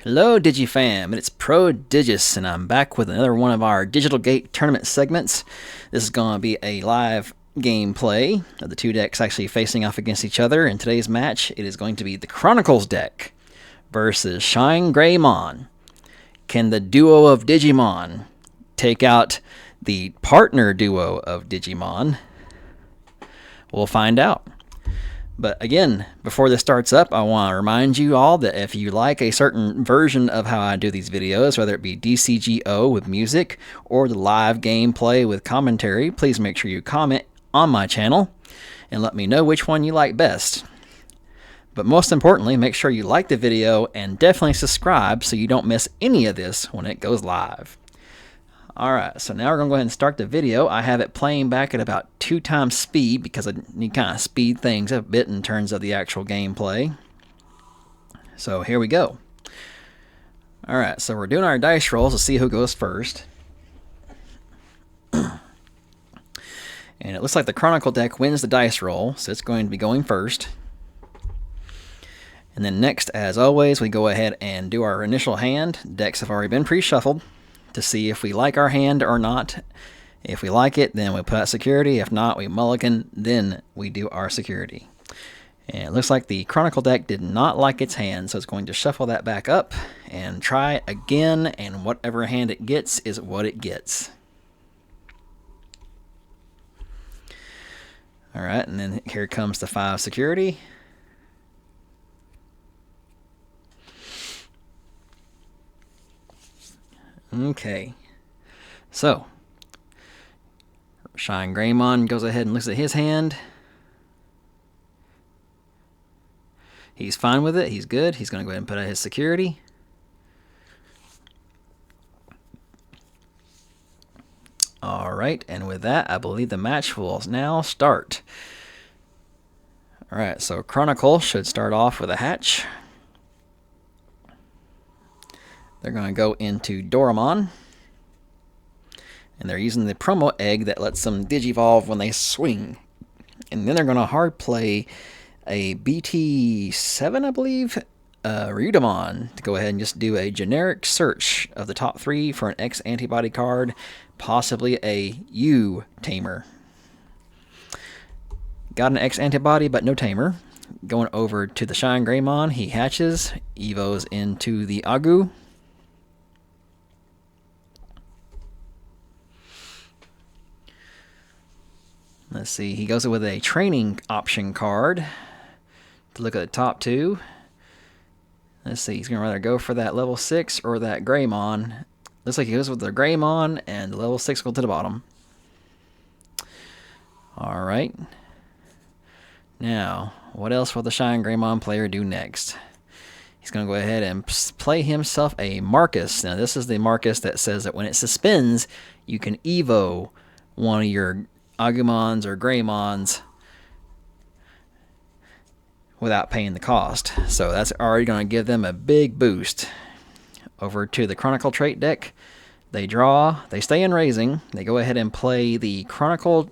Hello DigiFam, it's Prodigious, and I'm back with another one of our Digital Gate tournament segments. This is going to be a live gameplay of the two decks actually facing off against each other. In today's match, it is going to be the Chronicles deck versus ShineGreymon. Can the duo of Digimon take out the partner duo of Digimon? We'll find out. But again, before this starts up, I want to remind you all that if you like a certain version of how I do these videos, whether it be DCGO with music or the live gameplay with commentary, please make sure you comment on my channel and let me know which one you like best. But most importantly, make sure you like the video and definitely subscribe so you don't miss any of this when it goes live. Alright, so now we're going to go ahead and start the video. I have it playing back at about 2 times speed because I need to kind of speed things up a bit in terms of the actual gameplay. So here we go. Alright, so we're doing our dice rolls to see who goes first. And it looks like the Chronicle deck wins the dice roll, so it's going to be going first. And then next, as always, we go ahead and do our initial hand. Decks have already been pre-shuffled to see if we like our hand or not. If we like it, then we put out security. If not, we mulligan, then we do our security. And it looks like the Chronicle deck did not like its hand, so it's going to shuffle that back up and try again, and whatever hand it gets is what it gets. Alright, and then here comes the 5 security. Okay, so ShineGreymon goes ahead and looks at his hand. He's fine with it. He's good. He's going to go ahead and put out his security. Alright, and with that, I believe the match will now start. Alright, so Chronicle should start off with a hatch. They're going to go into Doramon. And they're using the promo egg that lets them digivolve when they swing. And then they're going to hard play a BT7, I believe, Ryudamon, to go ahead and just do a generic search of the top 3 for an X antibody card, possibly a U tamer. Got an X antibody, but no tamer. Going over to the ShineGreymon, he hatches, evos into the Agu. Let's see, he goes with a training option card to look at the top 2. Let's see, he's going to rather go for that level 6 or that Greymon. Looks like he goes with the Greymon, and the level 6 go to the bottom. Alright. Now, what else will the ShineGreymon player do next? He's going to go ahead and play himself a Marcus. Now, this is the Marcus that says that when it suspends, you can Evo one of your Agumons or Greymons without paying the cost. So that's already going to give them a big boost. Over to the Chronicle trait deck. They draw, they stay in raising. They go ahead and play the Chronicle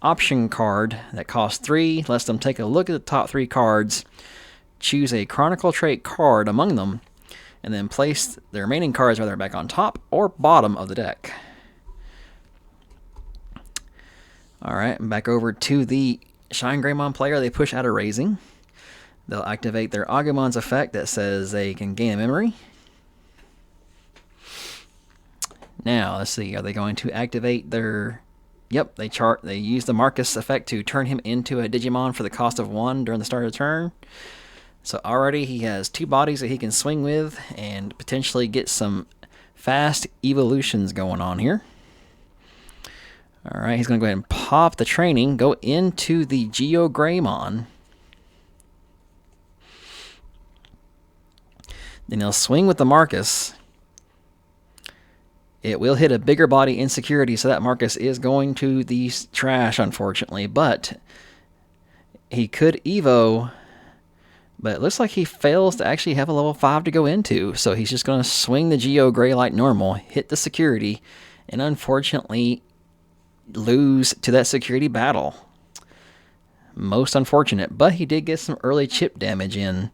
option card that costs 3. Lets them take a look at the top 3 cards, choose a Chronicle trait card among them, and then place the remaining cards either back on top or bottom of the deck. Alright, back over to the ShineGreymon player. They push out of raising. They'll activate their Agumon's effect that says they can gain a memory. Now, let's see. Are they going to activate their... Yep, they use the Marcus effect to turn him into a Digimon for the cost of 1 during the start of the turn. So already he has 2 bodies that he can swing with and potentially get some fast evolutions going on here. Alright, he's going to go ahead and pop the training, go into the GeoGreymon. Then he'll swing with the Marcus. It will hit a bigger body insecurity, so that Marcus is going to the trash, unfortunately. But he could Evo, but it looks like he fails to actually have a level 5 to go into. So he's just going to swing the GeoGrey like normal, hit the security, and unfortunately lose to that security battle. Most unfortunate, but he did get some early chip damage in.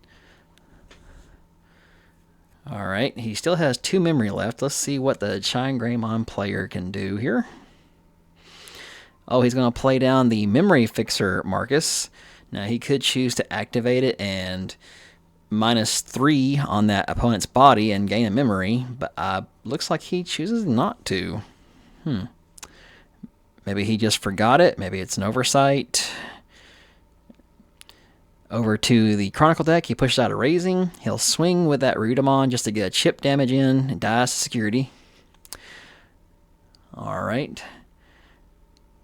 Alright, he still has 2 memory left. Let's see what the ShineGreymon player can do here. Oh, he's going to play down the memory fixer Marcus. Now he could choose to activate it and -3 on that opponent's body and gain a memory, but looks like he chooses not to. Maybe he just forgot it. Maybe it's an oversight. Over to the Chronicle deck, he pushes out a Raising. He'll swing with that Ryudomon just to get a chip damage in and dies to security. Alright.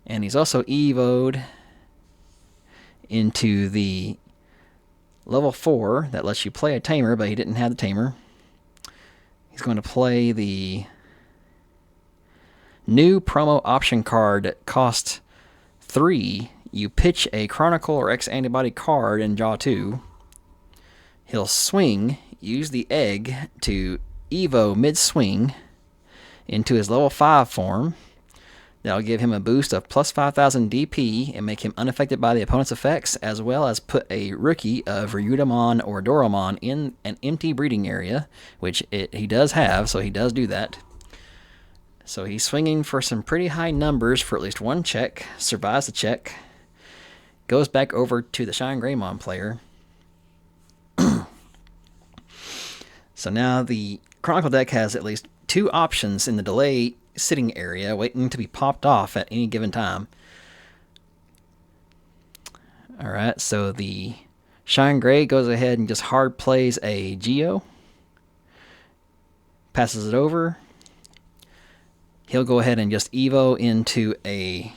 And he's also evoed into the level 4 that lets you play a Tamer, but he didn't have the Tamer. He's going to play the new promo option card that costs 3. You pitch a Chronicle or X Antibody card and draw 2. He'll swing, use the egg to Evo mid-swing into his level 5 form. That'll give him a boost of plus 5,000 DP and make him unaffected by the opponent's effects, as well as put a rookie of Ryudomon or Doromon in an empty breeding area, which he does have, so he does do that. So he's swinging for some pretty high numbers for at least one check, survives the check, goes back over to the ShineGreymon player. So now the Chronicle deck has at least 2 options in the delay sitting area waiting to be popped off at any given time. Alright, so the ShineGrey goes ahead and just hard plays a Geo. Passes it over. He'll go ahead and just Evo into a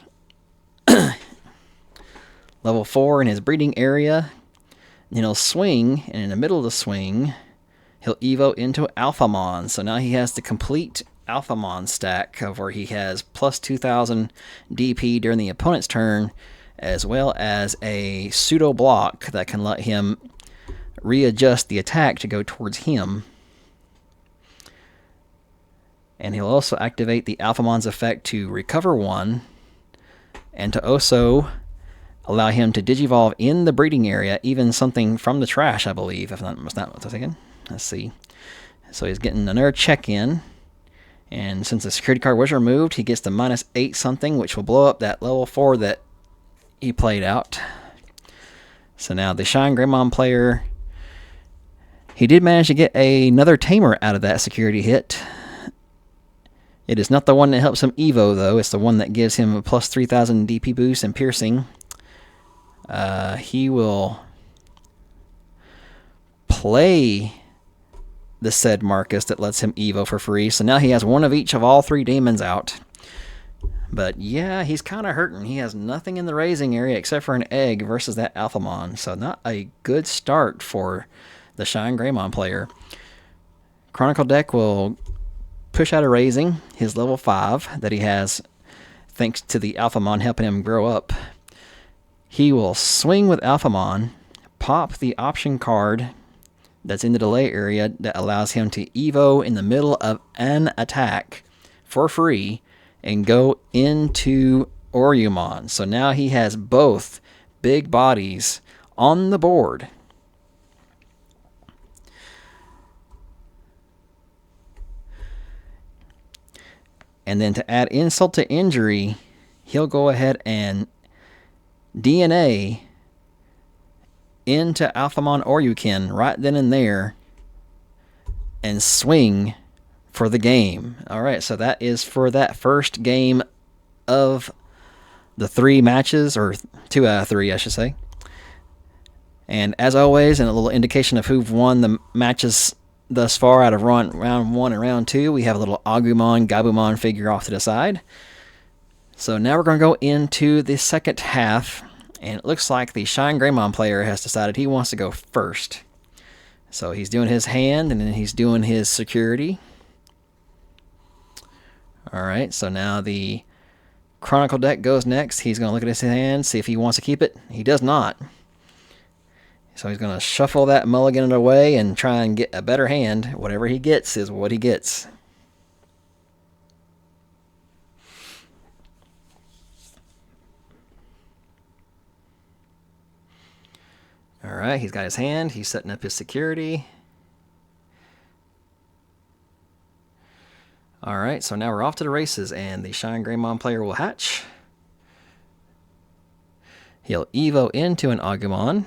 level 4 in his breeding area. Then he'll swing, and in the middle of the swing, he'll Evo into Alphamon. So now he has the complete Alphamon stack of where he has plus 2,000 DP during the opponent's turn, as well as a pseudo block that can let him readjust the attack to go towards him. And he'll also activate the Alphamon's effect to recover 1, and to also allow him to Digivolve in the breeding area, even something from the trash, I believe, if not mistaken. Let's see. So he's getting another check-in, and since the security card was removed, he gets the -8 something, which will blow up that level 4 that he played out. So now the ShineGreymon player, he did manage to get another Tamer out of that security hit. It is not the one that helps him Evo, though. It's the one that gives him a plus 3,000 DP boost and piercing. He will play the said Marcus that lets him Evo for free. So now he has one of each of all 3 demons out. But yeah, he's kind of hurting. He has nothing in the raising area except for an egg versus that Alphamon. So not a good start for the ShineGreymon player. Chronicle deck will push out a raising, his level 5 that he has thanks to the Alphamon helping him grow up. He will swing with Alphamon, pop the option card that's in the delay area that allows him to Evo in the middle of an attack for free and go into Oriyumon. So now he has both big bodies on the board. And then to add insult to injury, he'll go ahead and DNA into Alphamon Oryukin right then and there and swing for the game. Alright, so that is for that first game of the 3 matches, or 2 out of 3, I should say. And as always, and a little indication of who've won the matches thus far out of round 1 and round 2, we have a little Agumon, Gabumon figure off to the side. So now we're going to go into the second half, and it looks like the ShineGreymon player has decided he wants to go first. So he's doing his hand, and then he's doing his security. Alright, so now the Chronicle deck goes next. He's going to look at his hand, see if he wants to keep it. He does not. So he's going to shuffle that mulligan away and try and get a better hand. Whatever he gets is what he gets. Alright, he's got his hand. He's setting up his security. Alright, so now we're off to the races, and the ShineGreymon player will hatch. He'll Evo into an Agumon.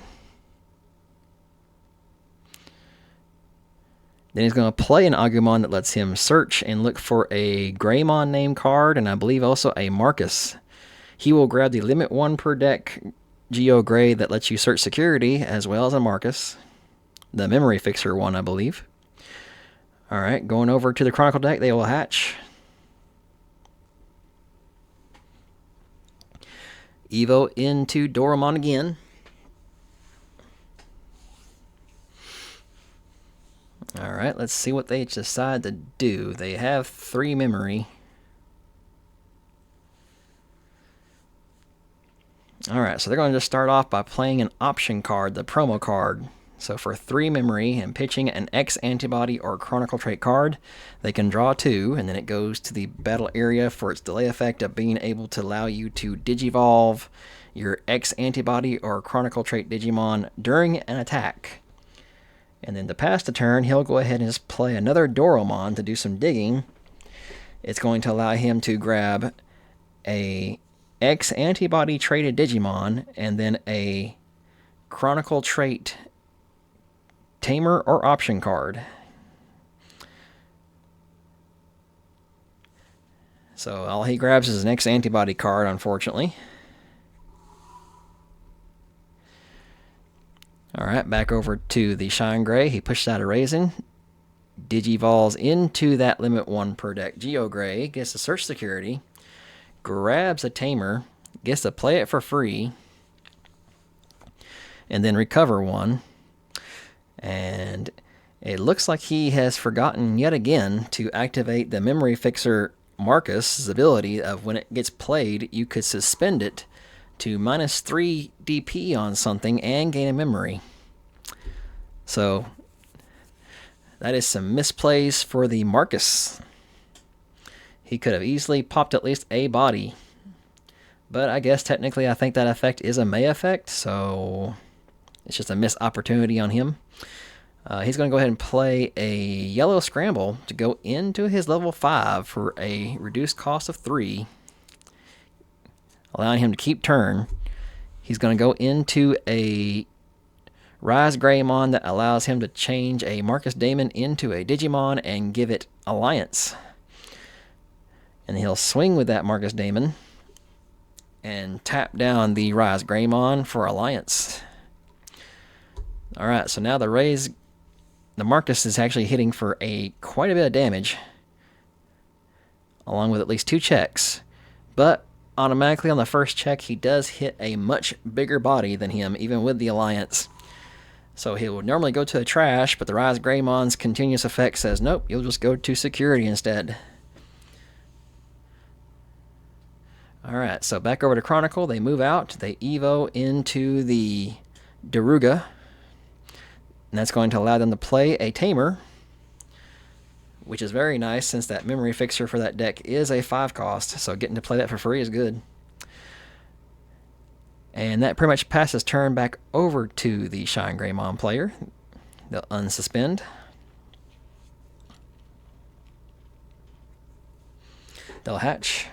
Then he's going to play an Agumon that lets him search and look for a Greymon name card, and I believe also a Marcus. He will grab the limit 1 per deck Geo Gray that lets you search security, as well as a Marcus. The memory fixer one, I believe. Alright, going over to the Chronicle deck, they will hatch. Evo into Doraemon again. Alright, let's see what they decide to do. They have 3 memory. Alright, so they're going to just start off by playing an option card, the promo card. So for 3 memory and pitching an X antibody or Chronicle trait card, they can draw 2, and then it goes to the battle area for its delay effect of being able to allow you to Digivolve your X antibody or Chronicle trait Digimon during an attack. And then to pass the turn, he'll go ahead and just play another Doraemon to do some digging. It's going to allow him to grab a X antibody traded Digimon and then a Chronicle trait Tamer or option card. So all he grabs is an X antibody card, unfortunately. Alright, back over to the Shine Gray. He pushes out a Raisin. Digivolves into that limit 1 per deck Geo Gray. Gets the search security. Grabs a Tamer. Gets to play it for free. And then recover 1. And it looks like he has forgotten yet again to activate the memory fixer Marcus' ability of when it gets played, you could suspend it to -3 DP on something and gain a memory. So that is some misplays for the Marcus. He could have easily popped at least a body. But I guess technically I think that effect is a May effect, so it's just a missed opportunity on him. He's going to go ahead and play a yellow scramble to go into his level 5 for a reduced cost of 3, allowing him to keep turn. He's going to go into a ShineGreymon that allows him to change a Marcus Daemon into a Digimon and give it Alliance. And he'll swing with that Marcus Daemon and tap down the ShineGreymon for Alliance. Alright, so now the Marcus is actually hitting for quite a bit of damage, along with at least 2 checks. But automatically on the first check, he does hit a much bigger body than him, even with the Alliance. So he would normally go to the trash, but the ShineGreymon's continuous effect says, nope, you'll just go to security instead. Alright, so back over to Chronicle. They move out. They Evo into the Daruga. And that's going to allow them to play a Tamer, which is very nice since that memory fixer for that deck is a 5 cost, so getting to play that for free is good. And that pretty much passes turn back over to the ShineGreymon player. They'll unsuspend. They'll hatch.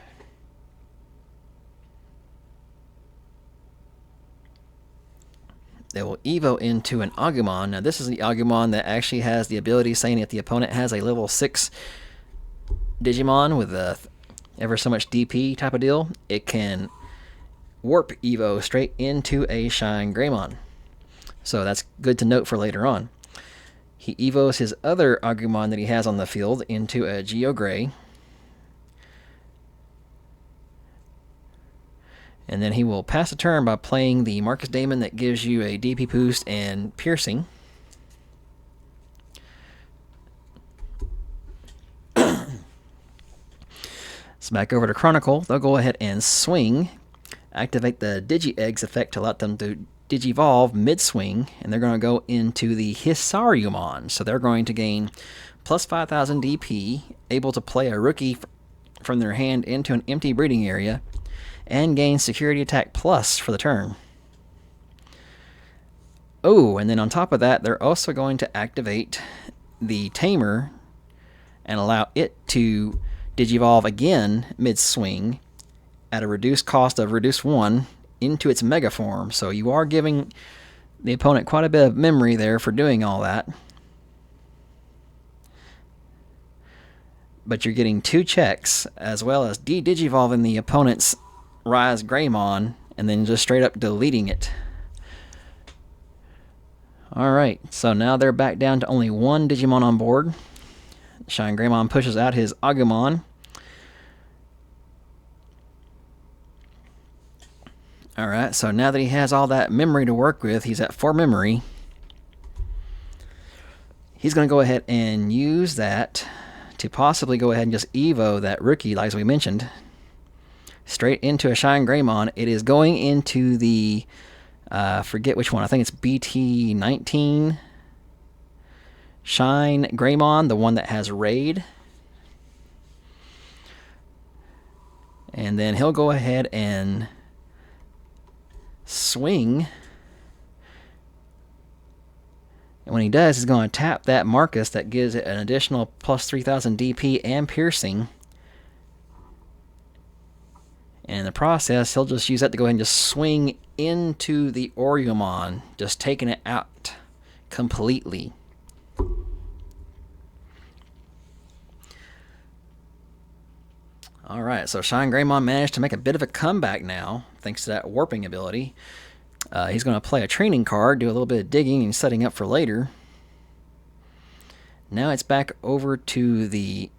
They will Evo into an Agumon. Now this is the Agumon that actually has the ability saying if the opponent has a level 6 Digimon with a ever so much DP type of deal, it can warp Evo straight into a ShineGreymon. So that's good to note for later on. He Evos his other Agumon that he has on the field into a Geo Gray. And then he will pass a turn by playing the Marcus Daemon that gives you a DP boost and piercing. So back over to Chronicle. They'll go ahead and swing. Activate the Digi-Eggs effect to let them to Digivolve mid-swing. And they're going to go into the Hisaryumon. So they're going to gain plus 5,000 DP, able to play a rookie from their hand into an empty breeding area, and gain security attack plus for the turn. Oh, and then on top of that, they're also going to activate the Tamer and allow it to Digivolve again mid-swing at a reduced cost of reduce 1 into its Mega form. So you are giving the opponent quite a bit of memory there for doing all that. But you're getting 2 checks, as well as de-digivolving the opponent's ShineGreymon and then just straight up deleting it. Alright, so now they're back down to only 1 Digimon on board. ShineGreymon pushes out his Agumon. Alright, so now that he has all that memory to work with, he's at 4 memory. He's going to go ahead and use that to possibly go ahead and just Evo that rookie, like we mentioned, straight into a ShineGreymon. It is going into the, forget which one, I think it's BT19 ShineGreymon, the one that has Raid. And then he'll go ahead and swing. And when he does, he's going to tap that Marcus that gives it an additional plus 3000 DP and piercing. And in the process, he'll just use that to go ahead and just swing into the Oriumon, just taking it out completely. Alright, so ShineGreymon managed to make a bit of a comeback now, thanks to that warping ability. He's going to play a training card, do a little bit of digging and setting up for later. Now it's back over to the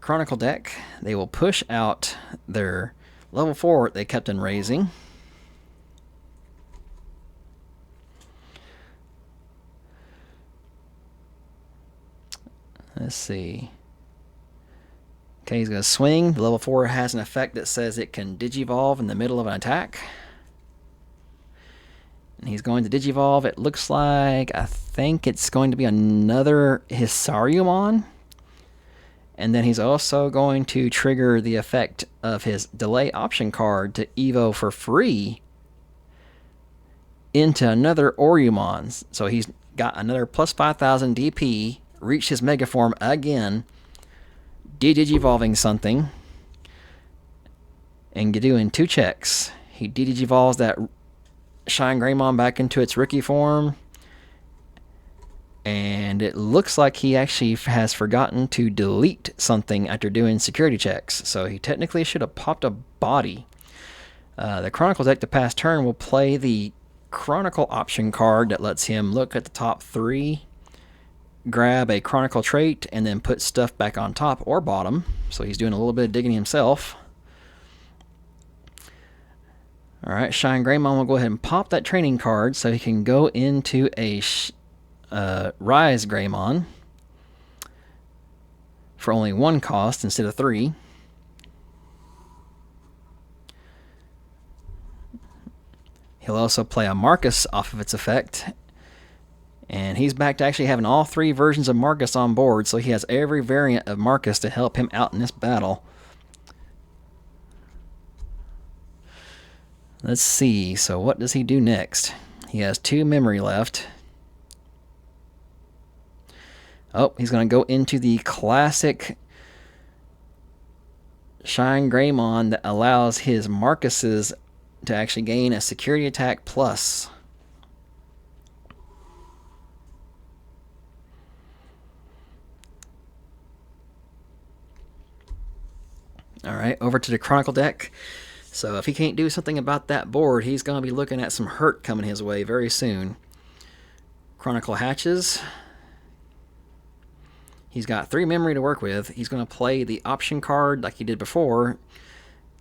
Chronicle deck. They will push out their level 4 they kept in raising. Let's see. Okay, he's going to swing. The level 4 has an effect that says it can Digivolve in the middle of an attack. And he's going to Digivolve. It looks like, I think it's going to be another Hisariumon. And then he's also going to trigger the effect of his delay option card to Evo for free into another Oriumon. So he's got another plus 5000 DP, reached his Mega form again, de-digivolving something, and doing 2 checks. He de-digivolves that ShineGreymon back into its rookie form, and it looks like he actually has forgotten to delete something after doing security checks, so he technically should have popped a body. The Chronicle deck to pass turn will play the Chronicle option card that lets him look at the top 3, grab a Chronicle trait, and then put stuff back on top or bottom. So he's doing a little bit of digging himself. Alright, ShineGreymon will go ahead and pop that training card so he can go into a ShineGreymon for only 1 cost instead of 3. He'll also play a Marcus off of its effect. And he's back to actually having all 3 versions of Marcus on board, so he has every variant of Marcus to help him out in this battle. Let's see, so what does he do next? He has 2 memory left. Oh, he's going to go into the classic ShineGreymon that allows his Marcuses to actually gain a security attack plus. Alright, over to the Chronicle deck. So if he can't do something about that board, he's going to be looking at some hurt coming his way very soon. Chronicle hatches. He's got 3 memory to work with. He's going to play the option card like he did before.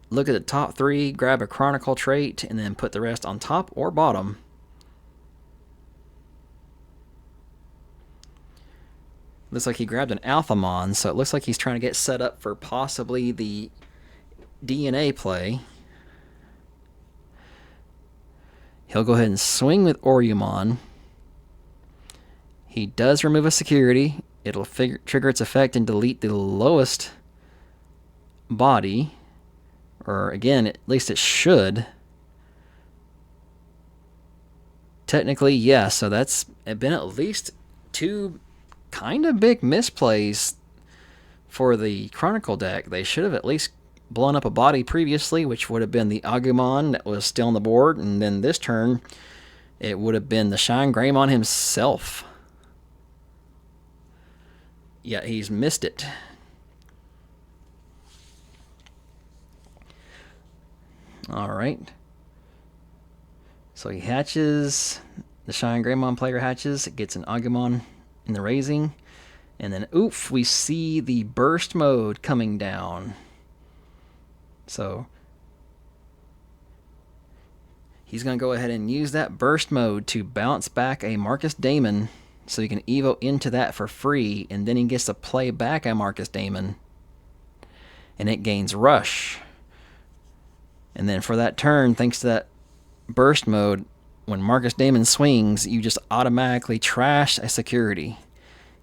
Look at the top 3, grab a Chronicle trait, and then put the rest on top or bottom. Looks like he grabbed an Alphamon, so it looks like he's trying to get set up for possibly the DNA play. He'll go ahead and swing with Oriumon. He does remove a security. It'll trigger its effect and delete the lowest body. Or again, at least it should. Technically, yes. So that's been at least 2 kind of big misplays for the Chronicle deck, they should have at least blown up a body previously, which would have been the Agumon that was still on the board, and then this turn it would have been the ShineGreymon himself. Yeah, he's missed it. Alright. So he hatches, the ShineGreymon player hatches, it gets an Agumon in the raising, and then oof, we see the burst mode coming down. So he's going to go ahead and use that burst mode to bounce back a Marcus Damon, so he can evo into that for free, and then he gets to play back a Marcus Damon, and it gains rush. And then for that turn, thanks to that burst mode, when Marcus Damon swings, you just automatically trash a security.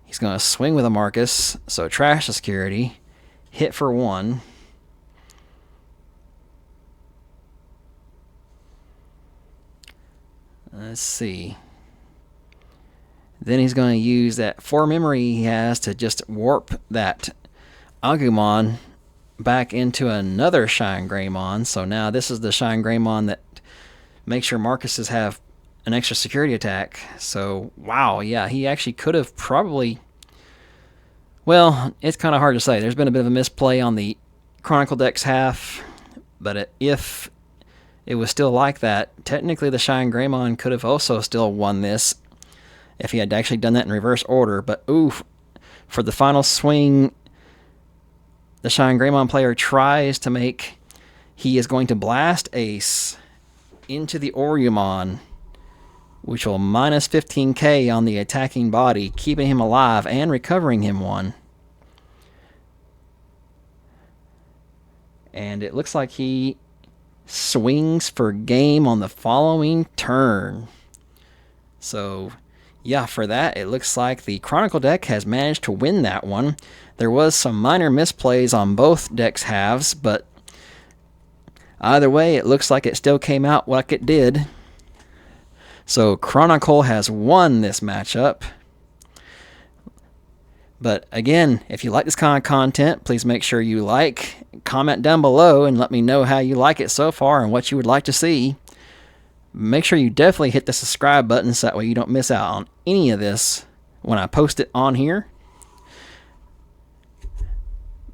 He's going to swing with a Marcus, so trash the security, hit for 1. Let's see. Then he's going to use that 4 memory he has to just warp that Agumon back into another ShineGreymon. So now this is the ShineGreymon that makes sure Marcuses have an extra security attack. So, wow, yeah, he actually could have probably... Well, it's kind of hard to say. There's been a bit of a misplay on the Chronicle deck's half, but if it was still like that, technically the ShineGreymon could have also still won this if he had actually done that in reverse order. But oof, for the final swing, the ShineGreymon player tries to make... He is going to blast Ace into the Orumon, which will minus 15k on the attacking body, keeping him alive and recovering him 1. And it looks like he swings for game on the following turn. So, yeah, for that, it looks like the Chronicle deck has managed to win that one. There was some minor misplays on both decks' halves, but either way, it looks like it still came out like it did. So Chronicle has won this matchup. But again, if you like this kind of content, please make sure you like, comment down below, and let me know how you like it so far and what you would like to see. Make sure you definitely hit the subscribe button so that way you don't miss out on any of this when I post it on here.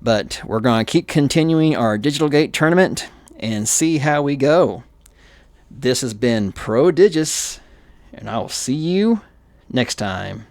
But we're going to keep continuing our Digital Gate tournament and see how we go. This has been Prodigious, and I will see you next time.